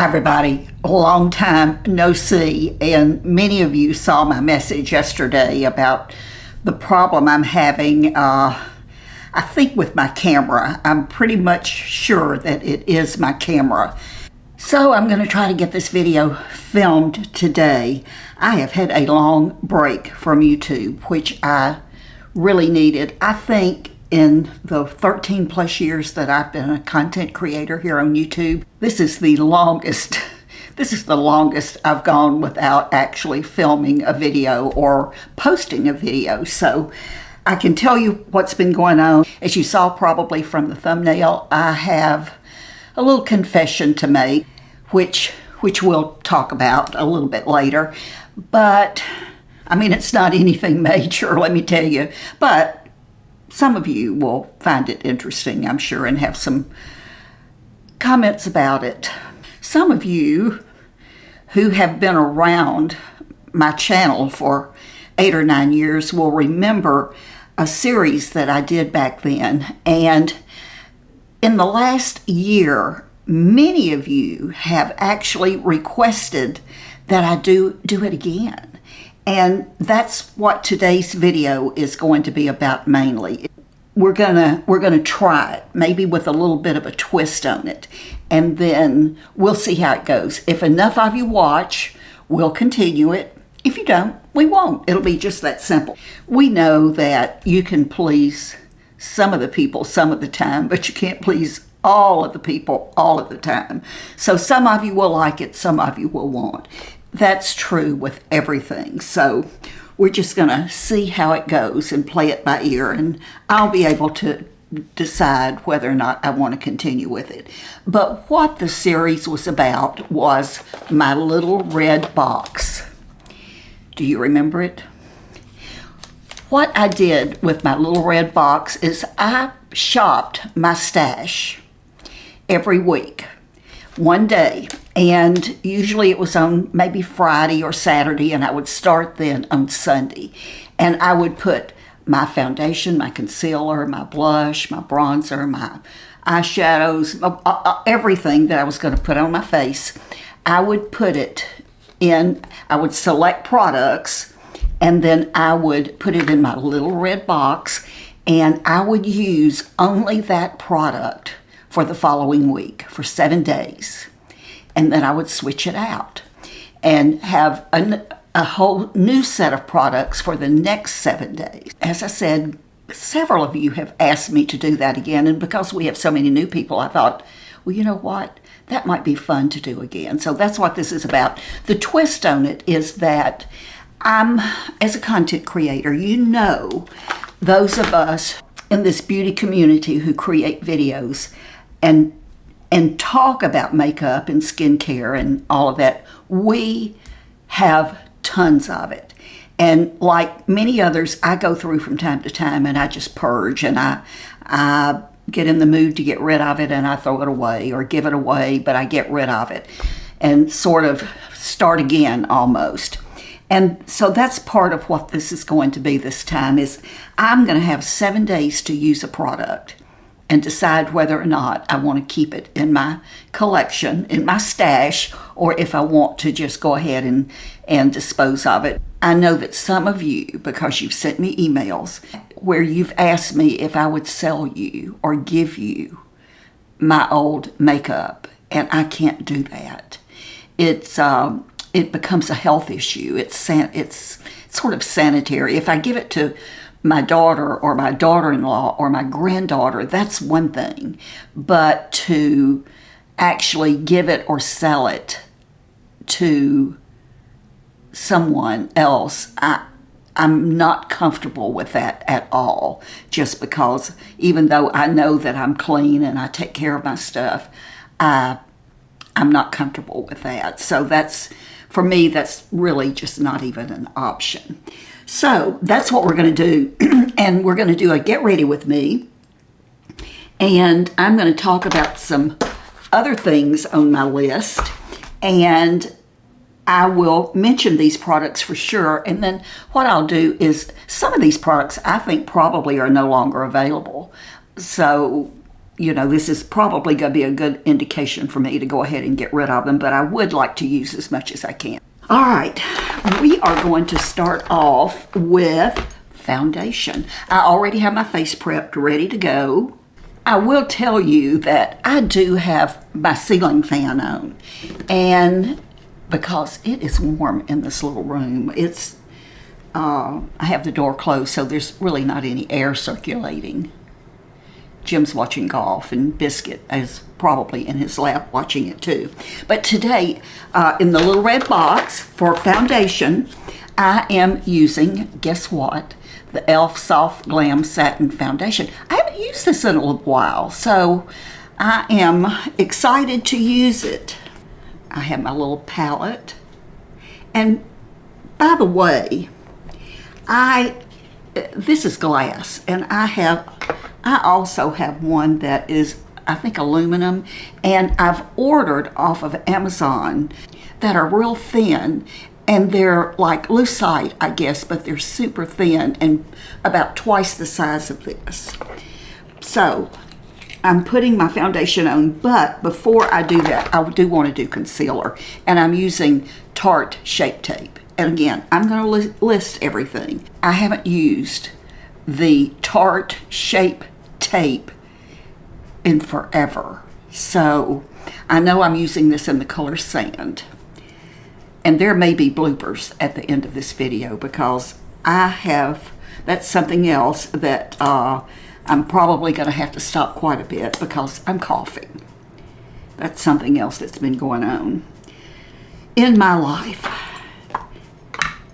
Hi everybody, a long time no see, and many of you saw my message yesterday about the problem I'm having, I think with my camera. I'm pretty much sure that it is my camera. So I'm going to try to get this video filmed today. I have had a long break from YouTube, which I really needed. I think in the 13 plus years that I've been a content creator here on YouTube, this is the longest I've gone without actually filming a video or posting a video. So I can tell you what's been going on. As you saw probably from the thumbnail, I have a little confession to make, which we'll talk about a little bit later. But I mean, it's not anything major, let me tell you. But some of you will find it interesting, I'm sure, and have some comments about it. Some of you who have been around my channel for 8 or 9 years will remember a series that I did back then. And in the last year, many of you have actually requested that I do it again. And that's what today's video is going to be about mainly. We're gonna try it, maybe with a little bit of a twist on it, and then we'll see how it goes. If enough of you watch, we'll continue it. If you don't, we won't. It'll be just that simple. We know that you can please some of the people some of the time, but you can't please all of the people all of the time. So some of you will like it, some of you will won't. That's true with everything. So we're just going to see how it goes and play it by ear, and I'll be able to decide whether or not I want to continue with it. But what the series was about was my little red box. Do you remember it? What I did with my little red box is I shopped my stash every week, one day. And usually it was on maybe Friday or Saturday, and I would start then on Sunday. And I would put my foundation, my concealer, my blush, my bronzer, my eyeshadows, everything that I was going to put on my face. I would put it in, I would select products, and then I would put it in my little red box, and I would use only that product for the following week, for 7 days. And then I would switch it out and have a whole new set of products for the next 7 days. As I said, several of you have asked me to do that again, and because we have so many new people, I thought, well, you know what? That might be fun to do again. So that's what this is about. The twist on it is that as a content creator, you know, those of us in this beauty community who create videos and talk about makeup and skincare and all of that, we have tons of it. And like many others, I go through from time to time and I just purge, and I get in the mood to get rid of it and I throw it away or give it away, but I get rid of it and sort of start again almost. And so that's part of what this is going to be this time, is I'm going to have 7 days to use a product and decide whether or not I want to keep it in my collection, in my stash, or if I want to just go ahead and dispose of it. I know that some of you, because you've sent me emails where you've asked me if I would sell you or give you my old makeup, and I can't do that. It becomes a health issue. It's sort of sanitary. If I give it to my daughter or my daughter-in-law or my granddaughter, that's one thing. But to actually give it or sell it to someone else, I'm not comfortable with that at all. Just because even though I know that I'm clean and I take care of my stuff, I'm not comfortable with that. So for me, that's really just not even an option. So that's what we're going to do, and we're going to do a get ready with me, and I'm going to talk about some other things on my list, and I will mention these products for sure. And then what I'll do is some of these products I think probably are no longer available. So you know, this is probably going to be a good indication for me to go ahead and get rid of them, but I would like to use as much as I can. All right, we are going to start off with foundation. I already have my face prepped, ready to go. I will tell you that I do have my ceiling fan on, and because it is warm in this little room, I have the door closed, so there's really not any air circulating. Jim's watching golf, and Biscuit is probably in his lap watching it too. But today, in the little red box for foundation, I am using, guess what? The e.l.f. Soft Glam Satin Foundation. I haven't used this in a little while, so I am excited to use it. I have my little palette. And by the way, this is glass, and I also have one that is, I think, aluminum, and I've ordered off of Amazon that are real thin, and they're like lucite, I guess, but they're super thin and about twice the size of this. So I'm putting my foundation on, but before I do that, I do want to do concealer, and I'm using Tarte Shape Tape. And again, I'm going to list everything. I haven't used the Tarte Shape Tape in forever, so I know I'm using this in the color Sand. And there may be bloopers at the end of this video, because that's something else that I'm probably going to have to stop quite a bit because I'm coughing. That's something else that's been going on in my life.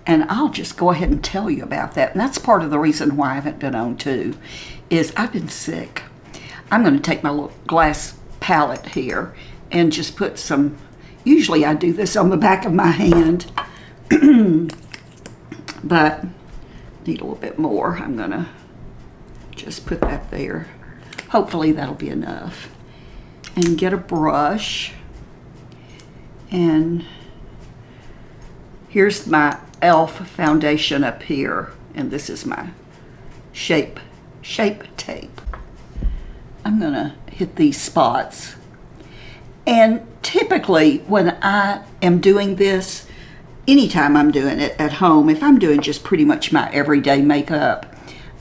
And I'll just go ahead and tell you about that. And that's part of the reason why I haven't been on too, is I've been sick. I'm going to take my little glass palette here and just put some, usually I do this on the back of my hand, but need a little bit more. I'm going to just put that there. Hopefully that'll be enough. And get a brush. And here's my e.l.f. foundation up here, and this is my shape tape. I'm gonna hit these spots, and typically when I am doing this, anytime I'm doing it at home, if I'm doing just pretty much my everyday makeup,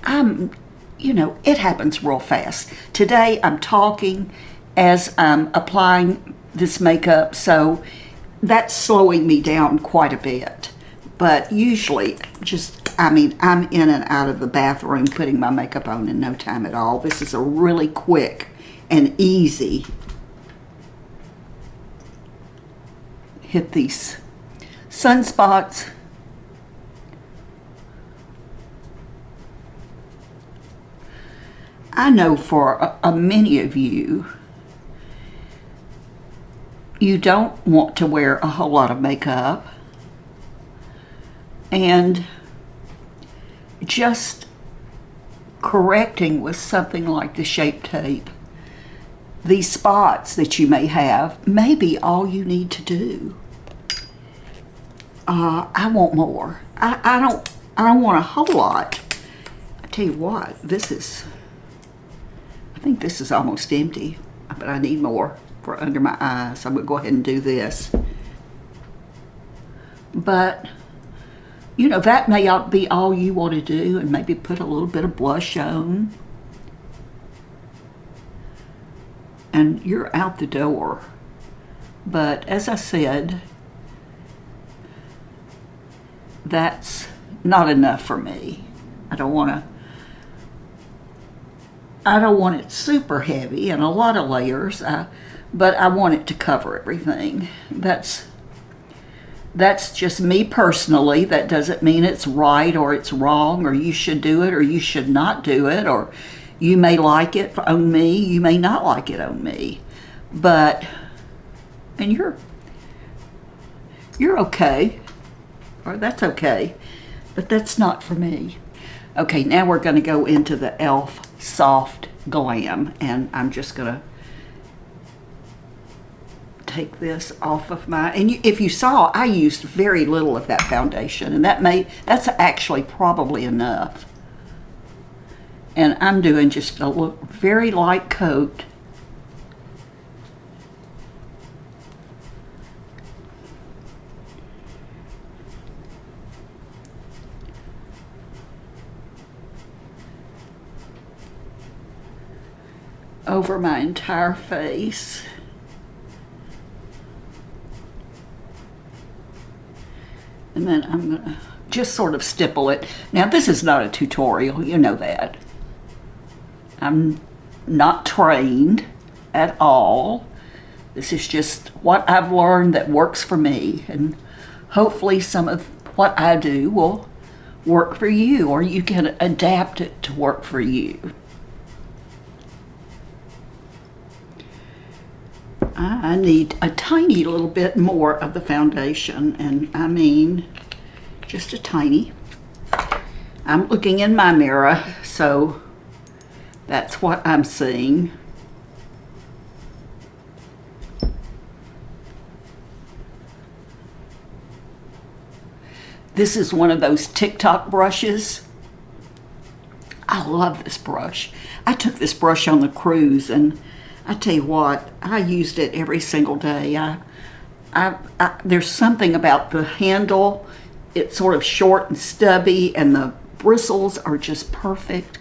it happens real fast. Today I'm talking as I'm applying this makeup, so that's slowing me down quite a bit. But usually, I'm in and out of the bathroom putting my makeup on in no time at all. This is a really quick and easy hit these sunspots. I know for many of you, you don't want to wear a whole lot of makeup, and just correcting with something like the Shape Tape, these spots that you may have may be all you need to do. I want more. I don't want a whole lot. I tell you what, I think this is almost empty, but I need more for under my eyes. I'm gonna go ahead and do this. But that may not be all you want to do, and maybe put a little bit of blush on, and you're out the door. But as I said, that's not enough for me. I don't want it super heavy and a lot of layers, but I want it to cover everything. That's just me personally. That doesn't mean it's right or it's wrong, or you should do it or you should not do it, or you may like it on me, you may not like it on me. But, and you're okay, or that's okay, but that's not for me. Okay, now we're going to go into the e.l.f. Soft Glam, and I'm just going to take this off of my, and if you saw, I used very little of that foundation, and that's actually probably enough. And I'm doing just a very light coat over my entire face. And then I'm going to just sort of stipple it. Now, this is not a tutorial, you know that. I'm not trained at all. This is just what I've learned that works for me. And hopefully some of what I do will work for you, or you can adapt it to work for you. I need a tiny little bit more of the foundation, and I mean just a tiny. I'm looking in my mirror, so that's what I'm seeing. This is one of those TikTok brushes. I love this brush. I took this brush on the cruise, and I tell you what, I used it every single day. There's something about the handle. It's sort of short and stubby, and the bristles are just perfect.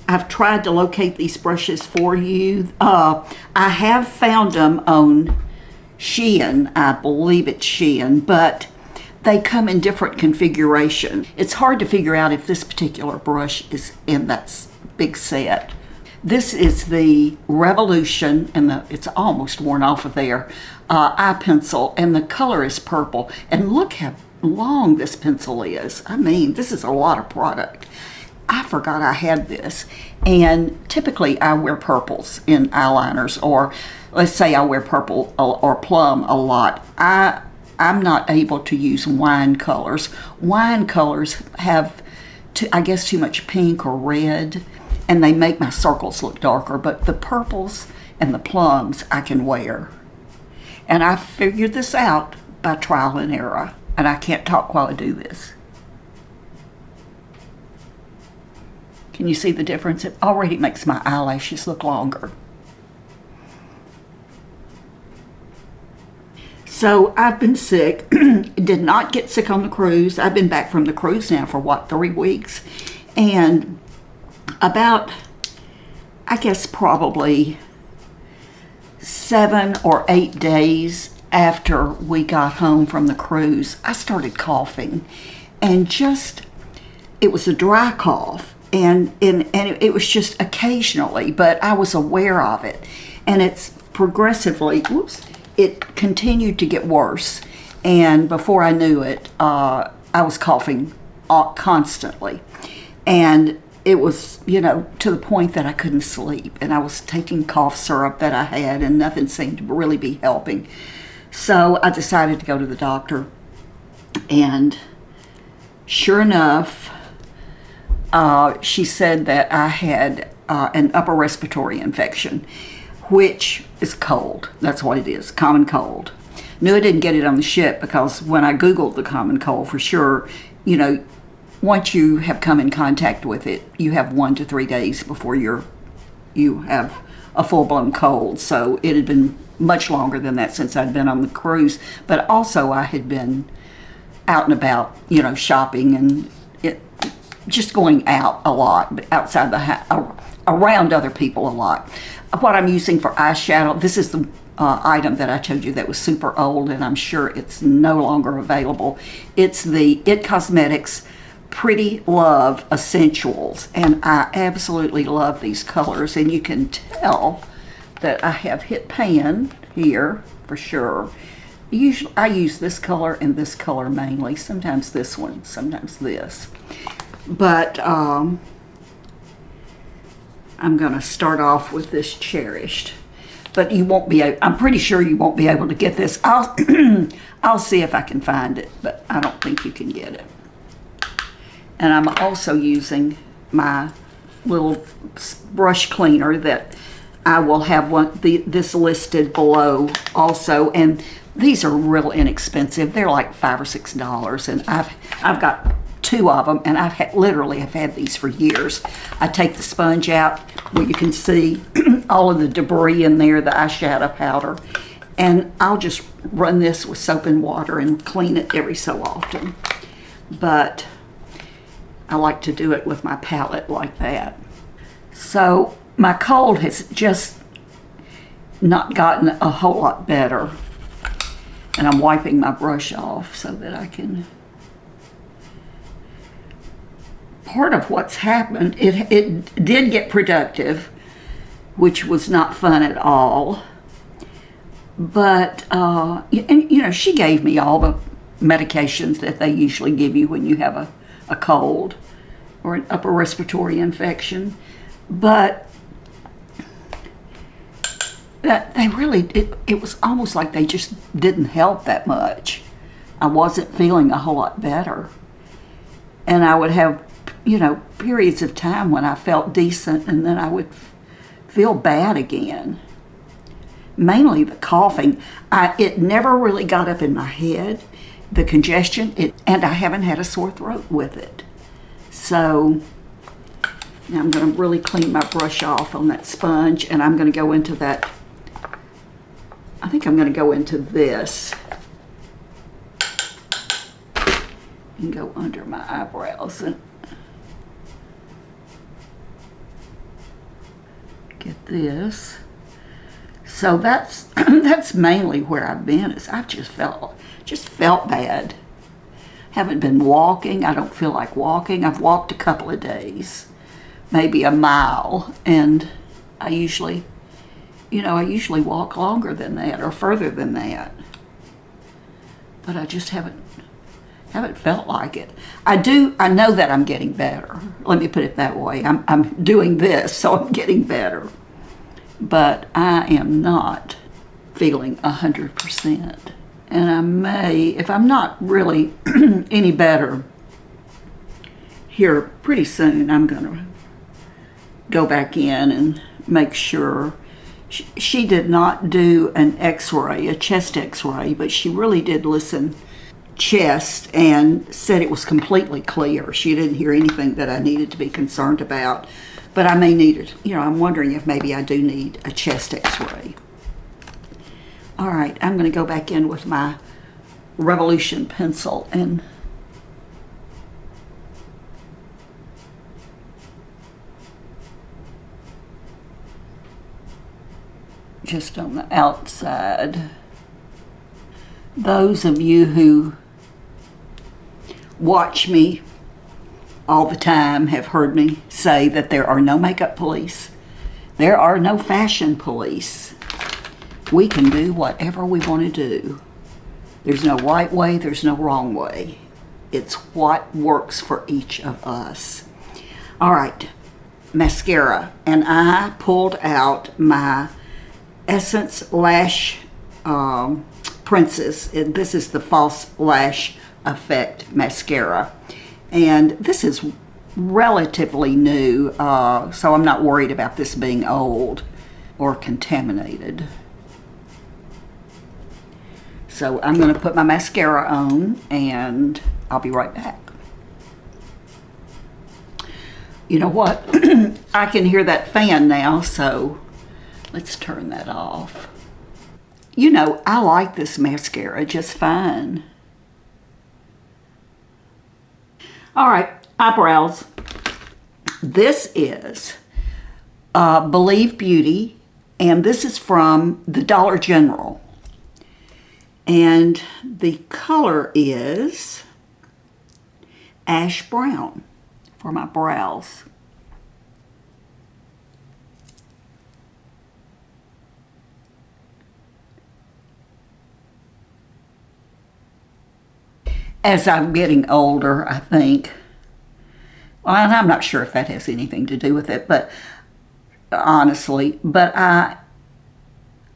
I've tried to locate these brushes for you. I have found them on Shein. I believe it's Shein, but they come in different configuration. It's hard to figure out if this particular brush is in that big set. This is the Revolution, and it's almost worn off of there, eye pencil, and the color is purple. And look how long this pencil is. I mean, this is a lot of product. I forgot I had this. And typically I wear purples in eyeliners, or let's say I wear purple or plum a lot. I'm not able to use wine colors. Wine colors have, I guess, too much pink or red, and they make my circles look darker. But the purples and the plums I can wear. And I figured this out by trial and error. And I can't talk while I do this. Can you see the difference? It already makes my eyelashes look longer. So I've been sick. Did not get sick on the cruise. I've been back from the cruise now for 3 weeks. And about, I guess, probably 7 or 8 days after we got home from the cruise, I started coughing. And it was a dry cough. And it was just occasionally, but I was aware of it. And it's progressively, it continued to get worse. And before I knew it, I was coughing constantly. And it was, to the point that I couldn't sleep. And I was taking cough syrup that I had, and nothing seemed to really be helping. So I decided to go to the doctor. And sure enough, she said that I had an upper respiratory infection, which is cold. That's what it is, common cold. Knew I didn't get it on the ship because when I Googled the common cold, for sure, once you have come in contact with it, you have 1 to 3 days before you have a full-blown cold. So it had been much longer than that since I'd been on the cruise. But also I had been out and about, shopping and just going out a lot, outside the house, around other people a lot. What I'm using for eyeshadow, this is the item that I told you that was super old, and I'm sure it's no longer available. It's the It Cosmetics Pretty Love Essentials, and I absolutely love these colors, and you can tell that I have hit pan here for sure. Usually I use this color and this color mainly, sometimes this one, sometimes this. But I'm going to start off with this Cherished. But you won't be, I'm pretty sure you won't be able to get this. I'll see if I can find it, but I don't think you can get it. And I'm also using my little brush cleaner that I will have this listed below also. And these are real inexpensive. They're like $5 or $6, and I've got 2 of them, and literally have had these for years. I take the sponge out where you can see all of the debris in there, the eyeshadow powder, and I'll just run this with soap and water and clean it every so often. But I like to do it with my palette like that. So my cold has just not gotten a whole lot better. And I'm wiping my brush off so that I can... Part of what's happened, it did get productive, which was not fun at all. But, and, you know, she gave me all the medications that they usually give you when you have a cold or an upper respiratory infection. But they really, it was almost like they just didn't help that much. I wasn't feeling a whole lot better. And I would have, you know, periods of time when I felt decent, and then I would feel bad again. Mainly the coughing. It never really got up in my head, the congestion, and I haven't had a sore throat with it. So now I'm going to really clean my brush off on that sponge, and I'm going to go into that. I think I'm going to go into this and go under my eyebrows and get this. So that's that's mainly where I've been. Is I've just felt bad. Haven't been walking. I don't feel like walking. I've walked a couple of days, maybe a mile, and I usually walk longer than that or further than that. But I just haven't felt like it. I know that I'm getting better. Let me put it that way. I'm doing this, so I'm getting better. But I am not feeling 100%. And I may, if I'm not really any better here pretty soon, I'm going to go back in and make sure. She did not do an x-ray, a chest x-ray, but she really did listen chest and said it was completely clear. She didn't hear anything that I needed to be concerned about. But I may need it. You know, I'm wondering if maybe I do need a chest x-ray. All right, I'm going to go back in with my Revolution pencil and just on the outside. Those of you who watch me all the time have heard me say that there are no makeup police. There are no fashion police. We can do whatever we want to do. There's no right way, there's no wrong way. It's what works for each of us. All right, mascara. And I pulled out my Essence Lash Princess. And this is the False Lash Effect Mascara. And this is relatively new, so I'm not worried about this being old or contaminated. So I'm going to put my mascara on, and I'll be right back. You know what? I can hear that fan now, so let's turn that off. You know, I like this mascara just fine. All right, eyebrows. This is Believe Beauty, and this is from the Dollar General. And the color is ash brown for my brows. As I'm getting older, I think, well, and I'm not sure if that has anything to do with it, but honestly, but I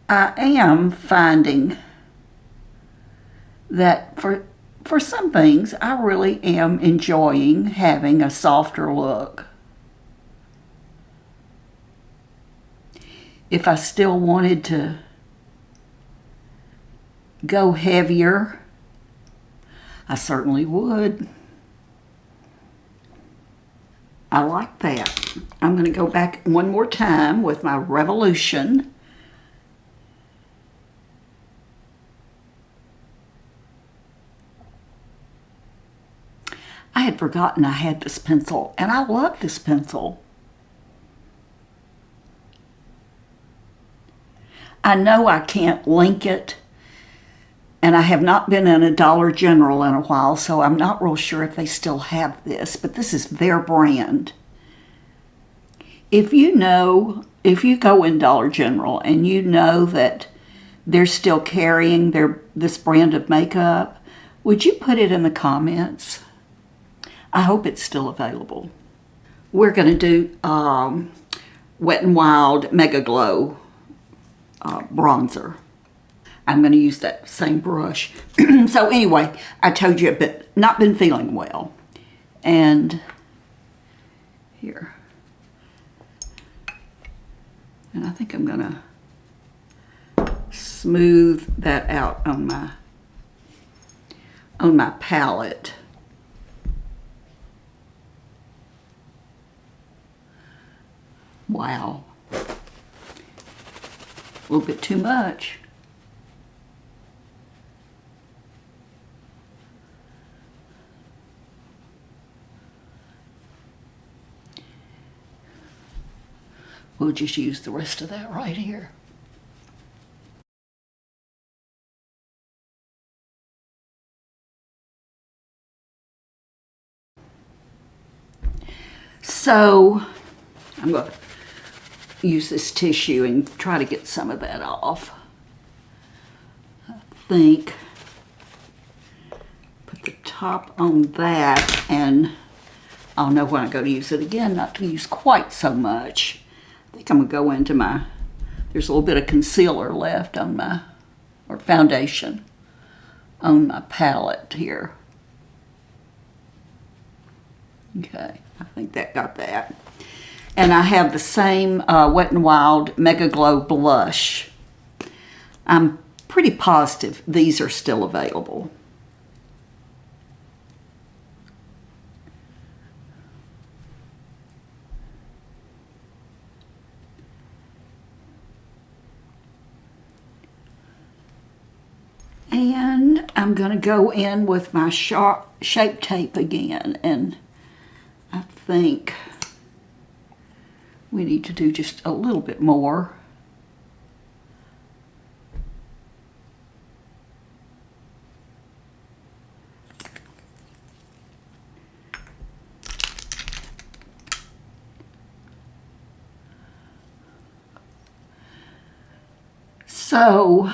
am finding that for some things, I really am enjoying having a softer look. If I still wanted to go heavier, I certainly would. I like that. I'm going to go back one more time with my Revolution. I had forgotten I had this pencil, and I love this pencil. I know I can't link it, and I have not been in a Dollar General in a while, so I'm not real sure if they still have this, but this is their brand. If you go in Dollar General and you know that they're still carrying this brand of makeup, would you put it in the comments? I hope it's still available. We're going to do Wet n Wild Mega Glow bronzer. I'm going to use that same brush. So anyway, I told you I've not been feeling well. And here. And I think I'm going to smooth that out on my palette. Wow. A little bit too much. We'll just use the rest of that right here. So I'm going to use this tissue and try to get some of that off. I think put the top on that, and I'll know when I go to use it again not to use quite so much. I think I'm going to go into there's a little bit of concealer left on or foundation on my palette here. Okay, I think that got that. And I have the same Wet n Wild Mega Glow blush. I'm pretty positive these are still available. And I'm going to go in with my Shape Tape again, and I think we need to do just a little bit more. So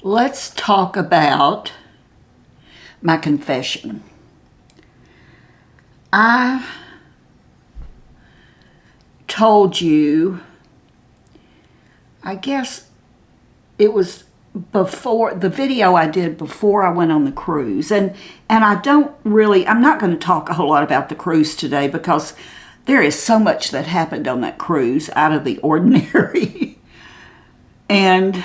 let's talk about my confession. I told you, I guess it was before the video I did before I went on the cruise. And I'm not going to talk a whole lot about the cruise today because there is so much that happened on that cruise out of the ordinary. And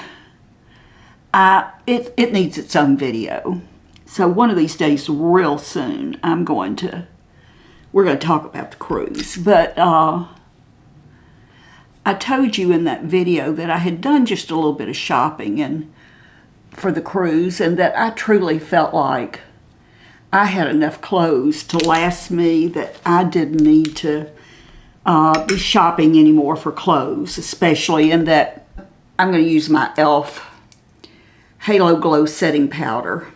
it needs its own video. So one of these days, real soon, we're going to talk about the cruise. But I told you in that video that I had done just a little bit of shopping for the cruise, and that I truly felt like I had enough clothes to last me, that I didn't need to be shopping anymore for clothes, especially in that I'm going to use my Elf Halo Glow Setting Powder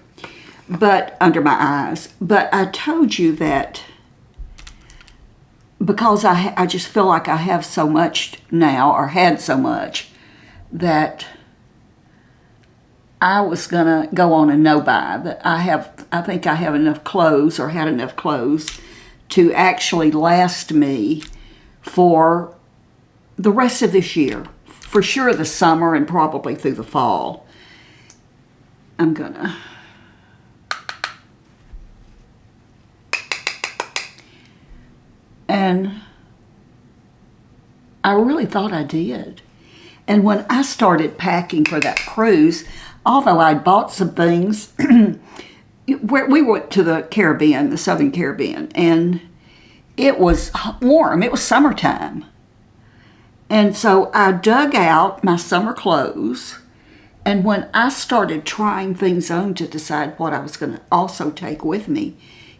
under my eyes. But I told you that because I just feel like I have so much now, or had so much, that I was going to go on a no-buy. That I think I have enough clothes, or had enough clothes, to actually last me for the rest of this year. For sure the summer and probably through the fall. I'm gonna and I really thought I did. And when I started packing for that cruise, although I'd bought some things, we went to the Caribbean, the Southern Caribbean, and it was warm. It was summertime. And so I dug out my summer clothes, and when I started trying things on to decide what I was going to also take with me,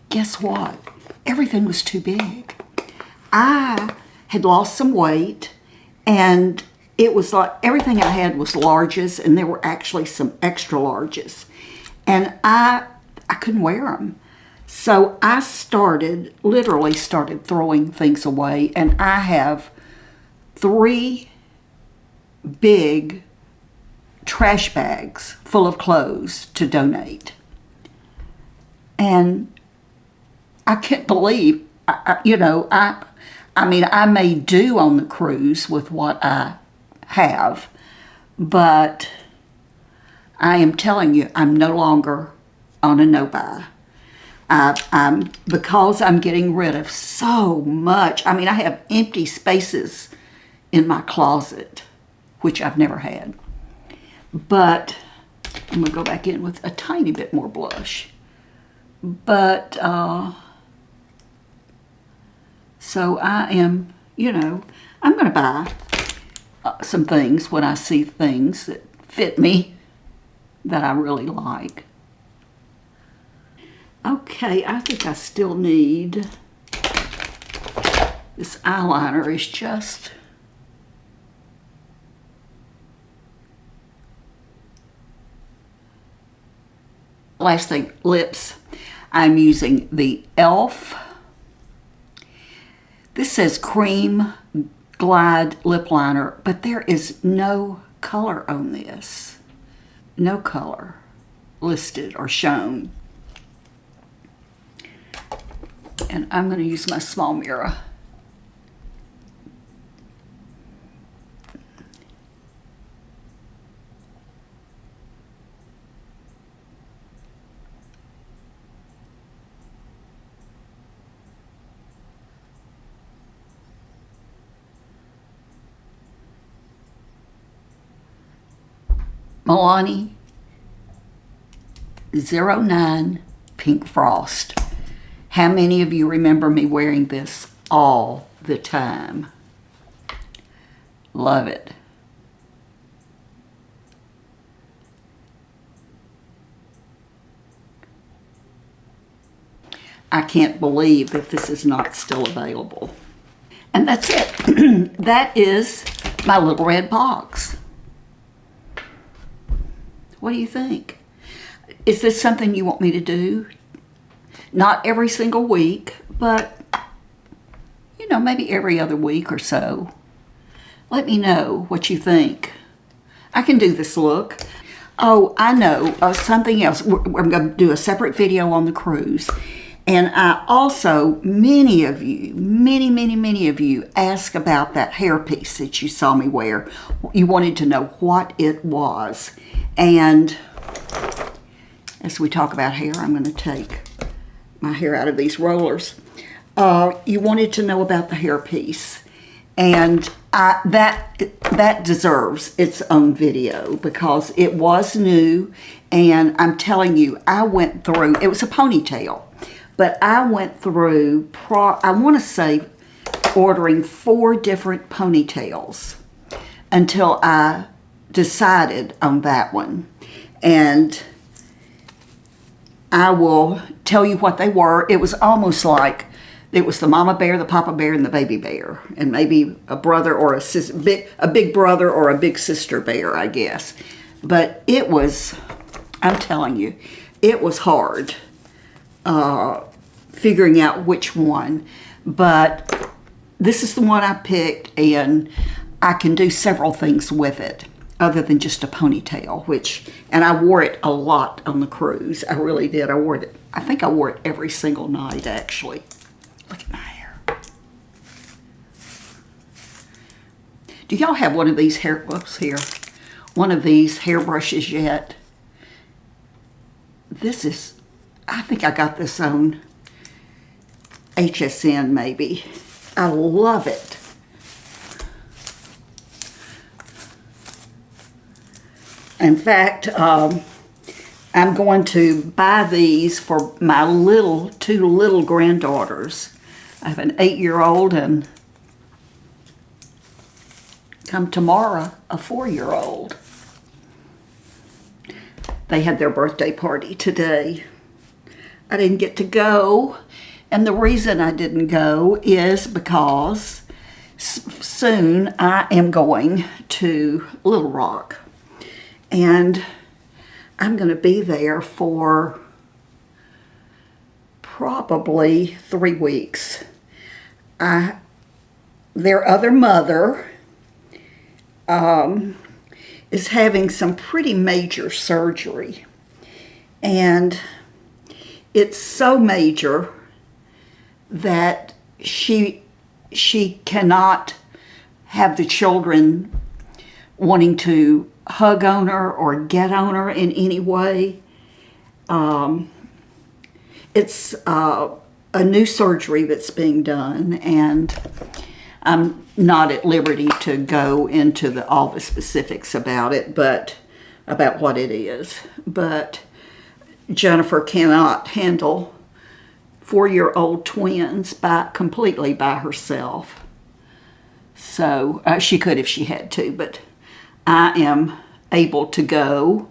guess what? Everything was too big. I had lost some weight, and it was like everything I had was larges, and there were actually some extra larges. And I couldn't wear them. So I literally started throwing things away, and I have 3 big trash bags full of clothes to donate. And I can't believe, I mean, I may do on the cruise with what I have, but I am telling you, I'm no longer on a no-buy. Because I'm getting rid of so much. I mean, I have empty spaces in my closet, which I've never had. But I'm going to go back in with a tiny bit more blush. But, so I am, I'm going to buy some things when I see things that fit me that I really like. Okay, I think I still need, this eyeliner is just, last thing, lips. I'm using the Elf. This says Cream Glide Lip Liner, but there is no color on this. No color listed or shown. And I'm going to use my small mirror. Milani 09 Pink Frost. How many of you remember me wearing this all the time? Love it. I can't believe that this is not still available. And that's it. That is my little red box. What do you think? Is this something you want me to do? Not every single week, but, maybe every other week or so. Let me know what you think. I can do this look. Oh, I know, something else. We're going to do a separate video on the cruise. And I also, many of you asked about that hairpiece that you saw me wear. You wanted to know what it was. And as we talk about hair, I'm going to take my hair out of these rollers. You wanted to know about the hairpiece. And that deserves its own video because it was new. And I'm telling you, I went through, it was a ponytail. But I went through, I want to say, ordering 4 different ponytails until I decided on that one. And I will tell you what they were. It was almost like it was the mama bear, the papa bear, and the baby bear. And maybe a brother or a big brother or a big sister bear, I guess. But it was, I'm telling you, it was hard. Figuring out which one, but this is the one I picked, and I can do several things with it other than just a ponytail, and I wore it a lot on the cruise. I really did. I think I wore it every single night, actually. Look at my hair. Do y'all have one of these one of these hairbrushes yet? This is, I think I got this on HSN maybe. I love it. In fact, I'm going to buy these for my 2 little granddaughters. I have an 8-year-old and come tomorrow, a 4-year-old. They had their birthday party today. I didn't get to go. And the reason I didn't go is because soon I am going to Little Rock, and I'm going to be there for probably 3 weeks. Their other mother is having some pretty major surgery, and it's so major that she cannot have the children wanting to hug on her or get on her in any way. It's a new surgery that's being done, and I'm not at liberty to go into all the specifics about it, but about what it is. But Jennifer cannot handle 4-year-old twins completely by herself. So she could if she had to, but I am able to go,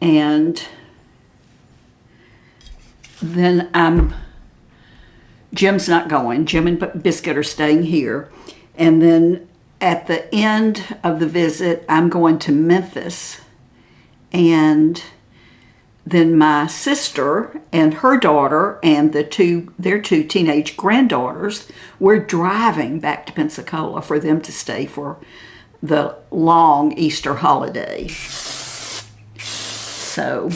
and then Jim's not going. Jim and Biscuit are staying here. And then at the end of the visit, I'm going to Memphis, and then my sister and her daughter and their two teenage granddaughters, we're driving back to Pensacola for them to stay for the long Easter holiday. So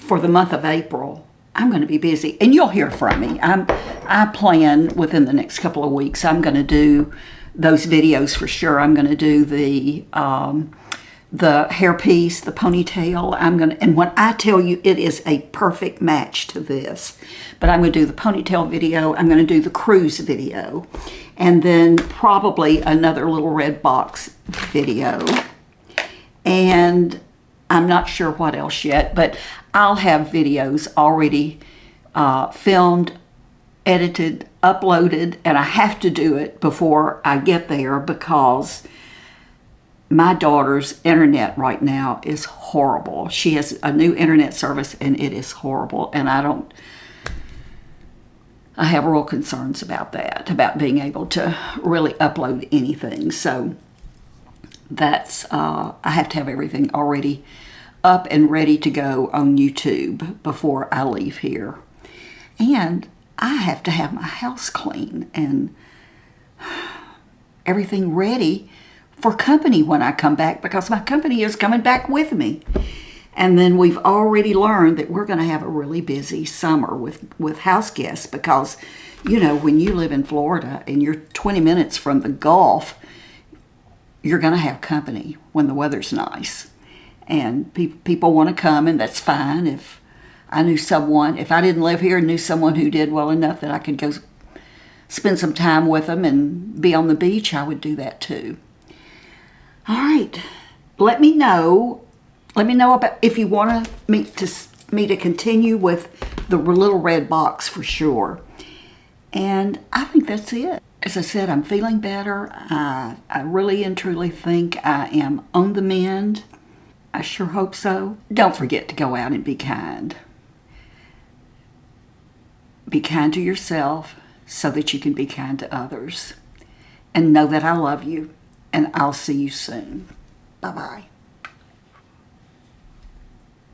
for the month of April, I'm going to be busy, and you'll hear from me. I plan within the next couple of weeks, I'm going to do those videos for sure. I'm going to do the hairpiece, the ponytail. And when I tell you it is a perfect match to this, but I'm going to do the ponytail video. I'm going to do the cruise video, and then probably another little red box video. And I'm not sure what else yet, but I'll have videos already filmed, edited, uploaded, and I have to do it before I get there because my daughter's internet right now is horrible. She has a new internet service and it is horrible, and I have real concerns about that, about being able to really upload anything. So that's I have to have everything already up and ready to go on YouTube before I leave here. And I have to have my house clean and everything ready for company when I come back, because my company is coming back with me. And then we've already learned that we're going to have a really busy summer with house guests, because, you know, when you live in Florida and you're 20 minutes from the Gulf, you're going to have company when the weather's nice. And people want to come, and that's fine. If I didn't live here and knew someone who did well enough that I could go spend some time with them and be on the beach, I would do that too. All right, let me know about if you want me to continue with the little red box for sure. And I think that's it. As I said, I'm feeling better. I really and truly think I am on the mend. I sure hope so. Don't forget to go out and be kind. Be kind to yourself so that you can be kind to others. And know that I love you, and I'll see you soon. Bye-bye.